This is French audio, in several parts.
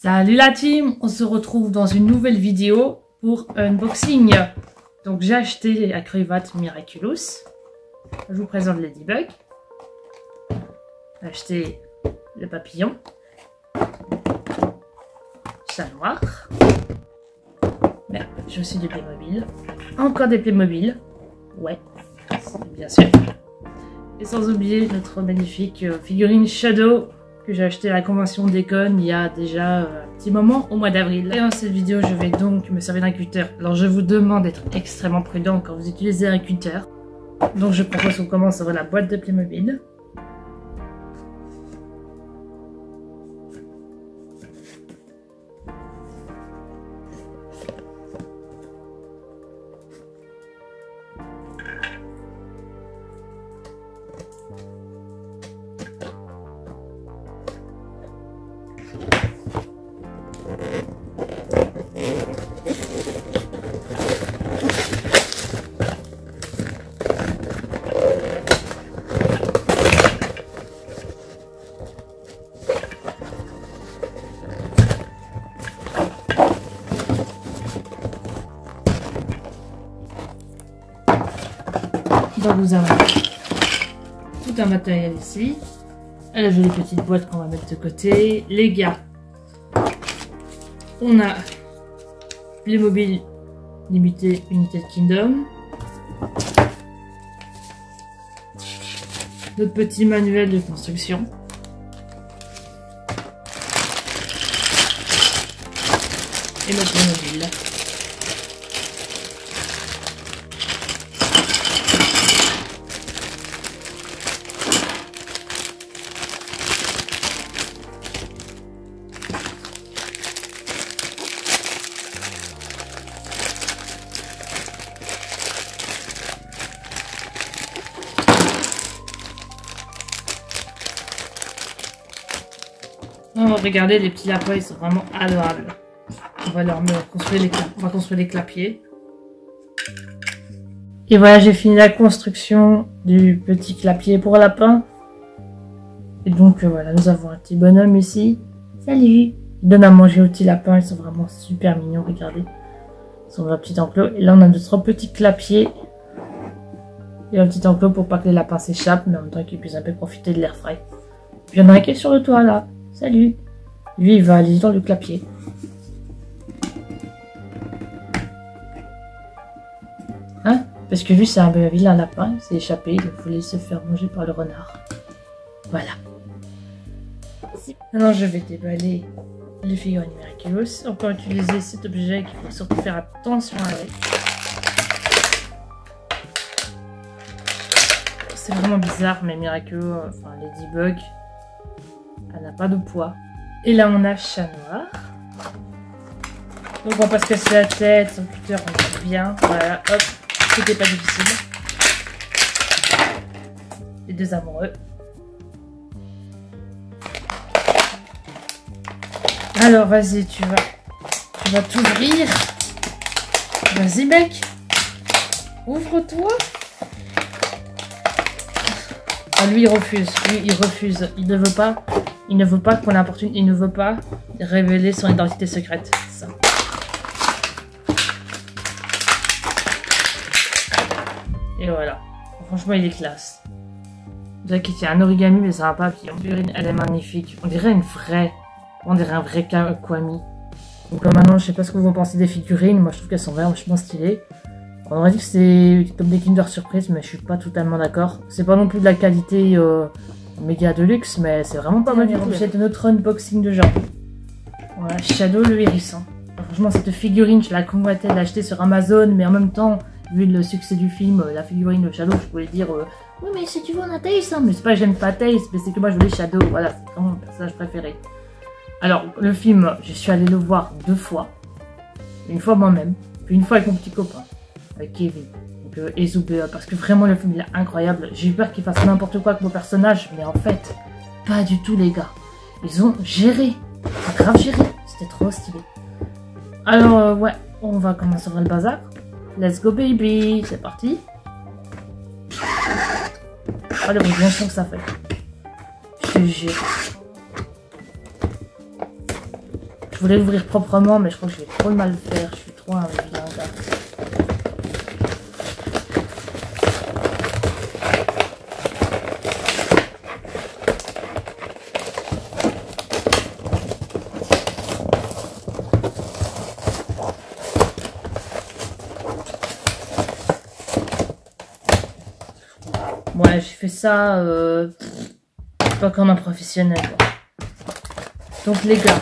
Salut la team, on se retrouve dans une nouvelle vidéo pour unboxing. Donc j'ai acheté la cravate Miraculous. Je vous présente Ladybug. J'ai acheté le papillon. Chat noir. Merde, j'ai aussi des Playmobil. Encore des Playmobil. Ouais, bien sûr. Et sans oublier notre magnifique figurine Shadow que j'ai acheté à la convention d'Econ il y a déjà un petit moment, au mois d'avril. Et dans cette vidéo, je vais donc me servir d'un cutter. Alors je vous demande d'être extrêmement prudent quand vous utilisez un cutter. Donc je propose qu'on commence avec la boîte de Playmobil. Donc nous avons tout un matériel ici. La jolie petite boîte qu'on va mettre de côté. Les gars, on a Playmobil limité United Kingdom. Notre petit manuel de construction. Et notre Playmobil. Oh, regardez, les petits lapins, ils sont vraiment adorables. On va leur construire des clapiers. Et voilà, j'ai fini la construction du petit clapier pour lapin. Et donc voilà, nous avons un petit bonhomme ici. Salut! Il donne à manger aux petits lapins, ils sont vraiment super mignons, regardez. Ils sont dans un petit enclos. Et là, on a notre petit clapier. Et un petit enclos pour pas que les lapins s'échappent, mais en même temps qu'ils puissent un peu profiter de l'air frais. Puis il y en a un qui est sur le toit là. Salut! Lui, il va aller dans le clapier. Hein? Parce que lui, c'est un vilain lapin. Il s'est échappé. Il voulait se faire manger par le renard. Voilà. Maintenant, je vais déballer le figurine Miraculous. On peut utiliser cet objet qu'il faut surtout faire attention avec. C'est vraiment bizarre, mais Miraculous, enfin Ladybug, elle n'a pas de poids. Et là, on a Chat noir. Donc, on va pas se casser la tête. Son cutter, on voit bien. Voilà, hop. C'était pas difficile. Les deux amoureux. Alors, vas-y, tu vas t'ouvrir. Vas-y, mec. Ouvre-toi. Ah, lui, il refuse. Lui, il refuse. Il ne veut pas. Il ne veut pas qu'on l'importune. Il ne veut pas révéler son identité secrète. Ça. Et voilà. Franchement, il est classe. Vous savez qu'il tient un origami, mais c'est un papillon. Elle est magnifique. On dirait une vraie. On dirait un vrai Kwami. Donc là, maintenant, je sais pas ce que vous en pensez des figurines. Moi, je trouve qu'elles sont vachement stylées. On aurait dit que c'est comme des Kinder Surprise, mais je suis pas totalement d'accord. C'est pas non plus de la qualité méga de luxe, mais c'est vraiment pas mal. C'est notre unboxing de genre. Voilà, Shadow le hérisson. Franchement, cette figurine, je la convoitais de l'acheter sur Amazon, mais en même temps, vu le succès du film, la figurine de Shadow, je pouvais dire oui, mais si tu veux, on a Tails, hein. Mais c'est pas que j'aime pas Tails, mais c'est que moi je voulais Shadow. Voilà, c'est vraiment mon personnage préféré. Alors, le film, je suis allée le voir 2 fois. Une fois moi-même, puis une fois avec mon petit copain, avec Kevin. Et Zoubea, parce que vraiment le film il est incroyable. J'ai eu peur qu'il fasse n'importe quoi avec vos personnages, mais en fait, pas du tout les gars. Ils ont géré, grave géré, c'était trop stylé. Alors ouais, on va commencer à faire le bazar. Let's go baby, c'est parti. Oh le bruit bien son que ça fait. Je te jure. Je voulais l'ouvrir proprement, mais je crois que je vais trop le mal faire. Je suis trop un vilain gars. Ouais, j'ai fait ça pas comme un professionnel, quoi. Donc les gars,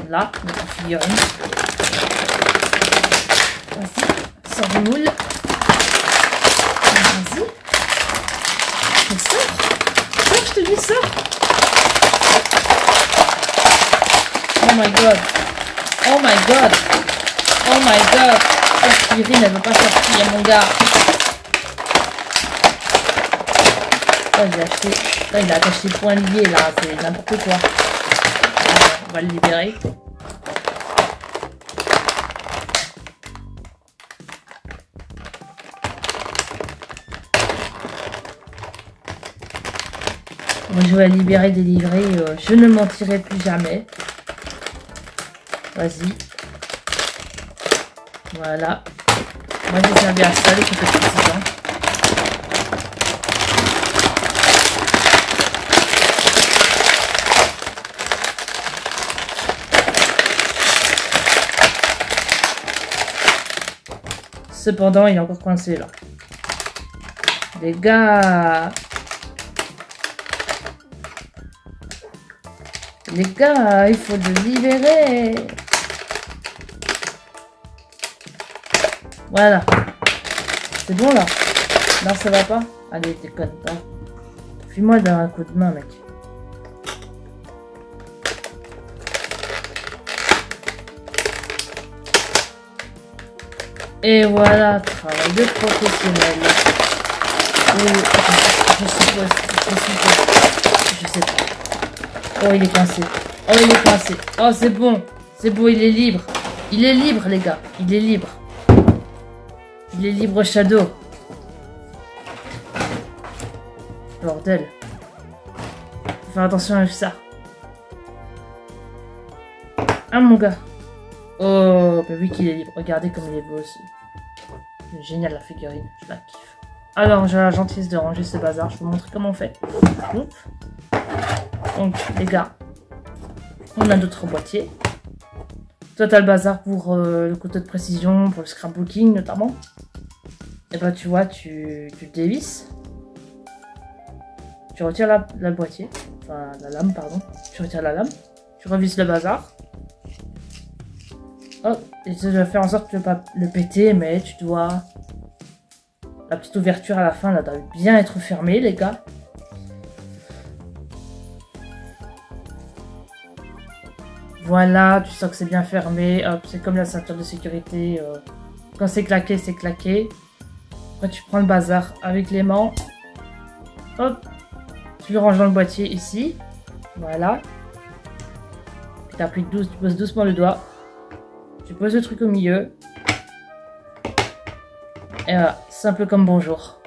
là, notre figurine. Vas-y, sors le moule. Vas-y. Mais sors. Sors, je te dis, sors. Oh my god. Oh my god. Oh my god. La figurine, elle veut pas sortir, mon gars. Oh, j'ai acheté. Là, il a attaché le point lié, là. C'est n'importe quoi. On va le libérer. Moi, je vais la libérer, délivrer. Je ne mentirai plus jamais. Vas-y. Voilà. Moi, j'ai servi à ça, le côté président. Cependant, il est encore coincé là. Les gars. Les gars, il faut le libérer. Voilà. C'est bon là. Non, ça va pas. Allez, déconne pas. Fais-moi d'un coup de main, mec. Et voilà, travail de professionnel. Je sais pas. Oh, il est coincé. Oh, il est coincé. Oh, c'est bon. C'est bon, il est libre. Il est libre, les gars. Il est libre. Il est libre, Shadow. Bordel. Faut faire attention avec ça. Ah, mon gars. Oh, bah oui qu'il est libre. Regardez comme il est beau aussi. Génial la figurine, je la kiffe. Alors, j'ai la gentillesse de ranger ce bazar. Je vais vous montrer comment on fait. Donc, les gars, on a d'autres boîtiers. Toi, t'as le bazar pour le couteau de précision, pour le scrapbooking notamment. Et bah, tu vois, tu dévisses. Tu retires la boîtier. Enfin, la lame, pardon. Tu retires la lame. Tu revisses le bazar. Hop, et tu dois faire en sorte de ne pas le péter, mais tu dois... La petite ouverture à la fin, là, doit bien être fermée, les gars. Voilà, tu sens que c'est bien fermé. Hop, c'est comme la ceinture de sécurité. Quand c'est claqué, c'est claqué. Après, tu prends le bazar avec les mains. Hop, tu le ranges dans le boîtier ici. Voilà. Tu appuies tu poses doucement le doigt. Tu poses le truc au milieu. Et voilà, simple comme bonjour.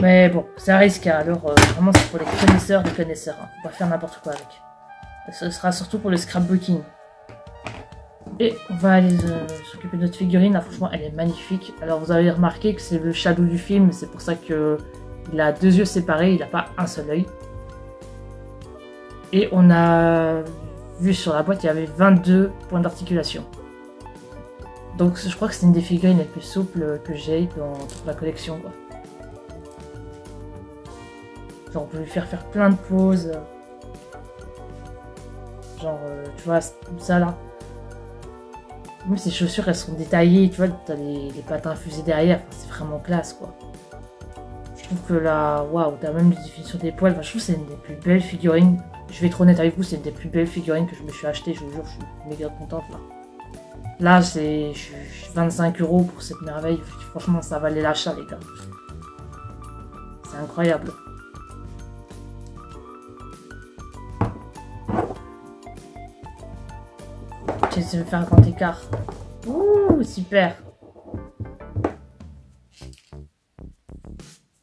Mais bon, c'est un risque, hein. Alors vraiment c'est pour les connaisseurs des connaisseurs. Hein. Faut pas faire n'importe quoi avec. Ce sera surtout pour le scrapbooking. Et on va aller s'occuper de notre figurine. Là, franchement, elle est magnifique. Alors vous avez remarqué que c'est le Shadow du film. C'est pour ça que il a deux yeux séparés. Il n'a pas un seul œil. Et on a... vu sur la boîte, il y avait 22 points d'articulation. Donc je crois que c'est une des figurines les plus souples que j'ai dans toute la collection, quoi. Genre on peut lui faire plein de poses. Genre, tu vois, comme ça là. Même ses chaussures, elles sont détaillées, tu vois, t'as les pattes infusées derrière. Enfin, c'est vraiment classe, quoi. Je trouve que là, waouh, t'as même la définition des poils. Enfin, je trouve que c'est une des plus belles figurines. Je vais être honnête avec vous, c'est une des plus belles figurines que je me suis achetée, je vous jure, je suis méga contente là. Là, je suis 25 € pour cette merveille. Franchement, ça valait l'achat, les gars. C'est incroyable. J'essaie de faire un grand écart. Ouh, super.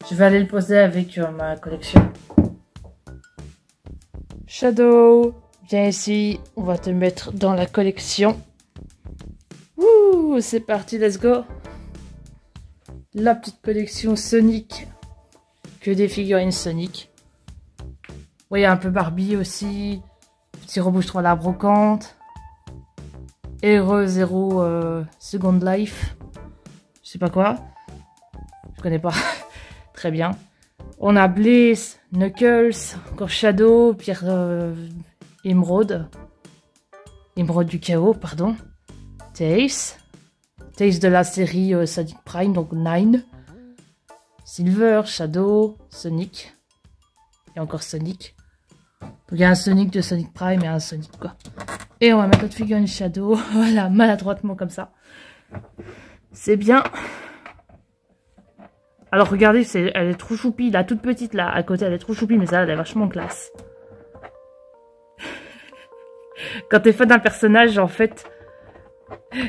Je vais aller le poser avec ma collection. Shadow, Viens ici, on va te mettre dans la collection. Ouh, c'est parti, let's go. La petite collection Sonic. Que des figurines Sonic. Oui, un peu Barbie aussi. Petit robot, je trouve, à la brocante. Hero Zero Second Life. Je sais pas quoi. Je connais pas. Très bien. On a Blaze, Knuckles, encore Shadow, Pierre Émeraude. Émeraude du chaos, pardon. Tails. Tails de la série Sonic Prime, donc 9. Silver, Shadow, Sonic. Et encore Sonic. Donc il y a un Sonic de Sonic Prime et un Sonic quoi. Et on va mettre notre figurine Shadow. Voilà, maladroitement comme ça. C'est bien. Alors regardez, elle est trop choupie. La toute petite là, à côté, elle est trop choupie, mais ça, elle est vachement classe. Quand t'es fan d'un personnage, en fait,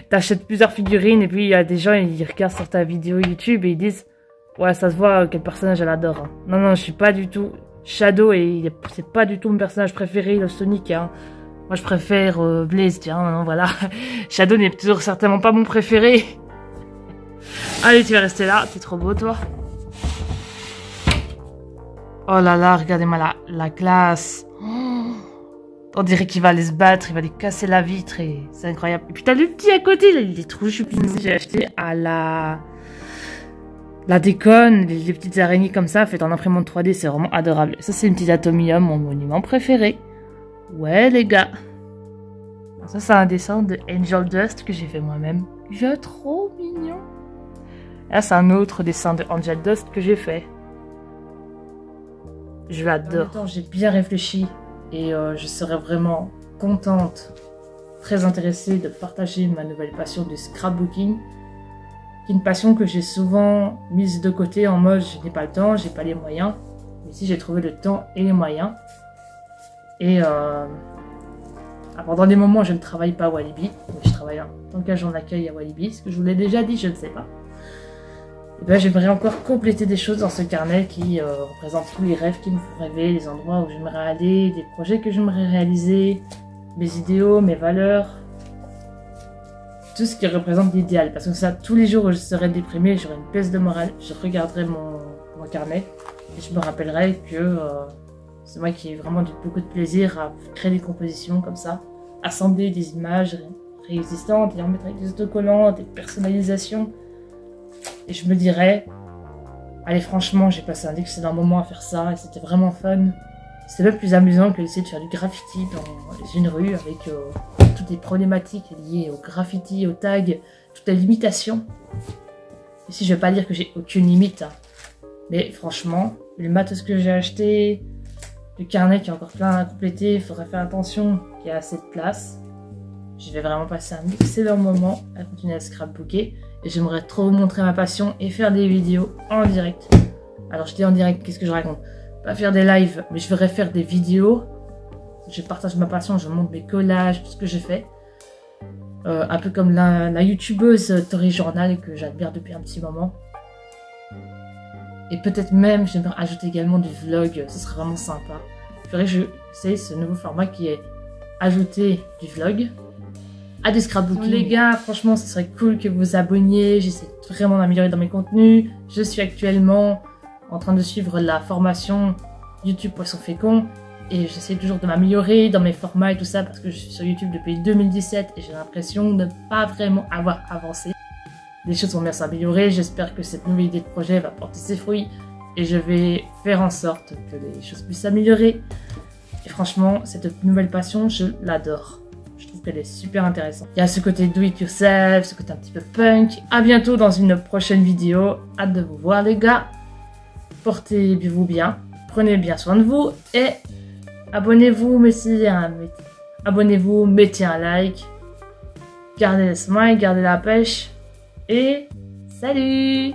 t'achètes plusieurs figurines et puis il y a des gens, ils regardent sur ta vidéo YouTube et ils disent ouais, ça se voit quel personnage elle adore. Hein. Non, non, je suis pas du tout... Shadow, et c'est pas du tout mon personnage préféré, le Sonic. Hein. Moi, je préfère Blaze, tiens, non, voilà. Shadow n'est toujours certainement pas mon préféré. Allez, tu vas rester là, t'es trop beau, toi. Oh là là, regardez-moi la classe. Oh, on dirait qu'il va aller se battre, il va aller casser la vitre, et c'est incroyable. Et puis t'as le petit à côté, là, il est trop choupi. J'ai acheté à la déconne, les petites araignées comme ça, faites en imprimante 3D, c'est vraiment adorable. Ça, c'est une petite Atomium, mon monument préféré. Ouais, les gars. Ça, c'est un dessin de Angel Dust que j'ai fait moi-même. Il est trop mignon. Là, c'est un autre dessin de Angel Dust que j'ai fait. Je l'adore. J'ai bien réfléchi et je serais vraiment contente, très intéressée de partager ma nouvelle passion du scrapbooking. Une passion que j'ai souvent mise de côté en mode je n'ai pas le temps, j'ai pas les moyens. Mais ici j'ai trouvé le temps et les moyens. Et pendant des moments je ne travaille pas à Walibi, mais je travaille en tant qu'agent d'accueil à Walibi, ce que je vous l'ai déjà dit, je ne sais pas. Et ben j'aimerais encore compléter des choses dans ce carnet qui représente tous les rêves qui me font rêver, les endroits où j'aimerais aller, des projets que j'aimerais réaliser, mes idéaux, mes valeurs. Tout ce qui représente l'idéal, parce que ça, tous les jours où je serais déprimée, j'aurais une baisse de morale, je regarderais mon carnet et je me rappellerais que c'est moi qui ai vraiment beaucoup de plaisir à créer des compositions comme ça, assembler des images réexistantes et en mettre avec des autocollants, des personnalisations. Et je me dirais, allez franchement, j'ai passé un excellent moment à faire ça et c'était vraiment fun. C'était même plus amusant que d'essayer de faire du graffiti dans une rue avec toutes les problématiques liées au graffiti, au tag, toutes les limitations. Ici, je vais pas dire que j'ai aucune limite, hein. Mais franchement, le matos que j'ai acheté, le carnet qui est encore plein à compléter, il faudrait faire attention qu'il y ait assez de place. Je vais vraiment passer un excellent moment à continuer à scrapbooker et j'aimerais trop vous montrer ma passion et faire des vidéos en direct. Alors je dis en direct, qu'est-ce que je raconte? Pas faire des lives, mais je voudrais faire des vidéos. Je partage ma passion, je montre mes collages, tout ce que j'ai fait. Un peu comme la youtubeuse Tori Journal que j'admire depuis un petit moment. Et peut-être même, j'aimerais ajouter également du vlog, ce serait vraiment sympa. Il faudrait que j'essaye ce nouveau format qui est ajouter du vlog à du scrapbooking. Les gars, franchement, ce serait cool que vous vous abonniez. J'essaie vraiment d'améliorer dans mes contenus. Je suis actuellement en train de suivre la formation YouTube Poisson Fécond. Et j'essaie toujours de m'améliorer dans mes formats et tout ça parce que je suis sur YouTube depuis 2017 et j'ai l'impression de ne pas vraiment avoir avancé. Les choses vont bien s'améliorer, j'espère que cette nouvelle idée de projet va porter ses fruits et je vais faire en sorte que les choses puissent s'améliorer. Et franchement, cette nouvelle passion, je l'adore. Je trouve qu'elle est super intéressante. Il y a ce côté do it yourself, ce côté un petit peu punk. À bientôt dans une prochaine vidéo. Hâte de vous voir les gars. Portez-vous bien, prenez bien soin de vous et abonnez-vous, mettez un like, gardez le smile, gardez la pêche et salut!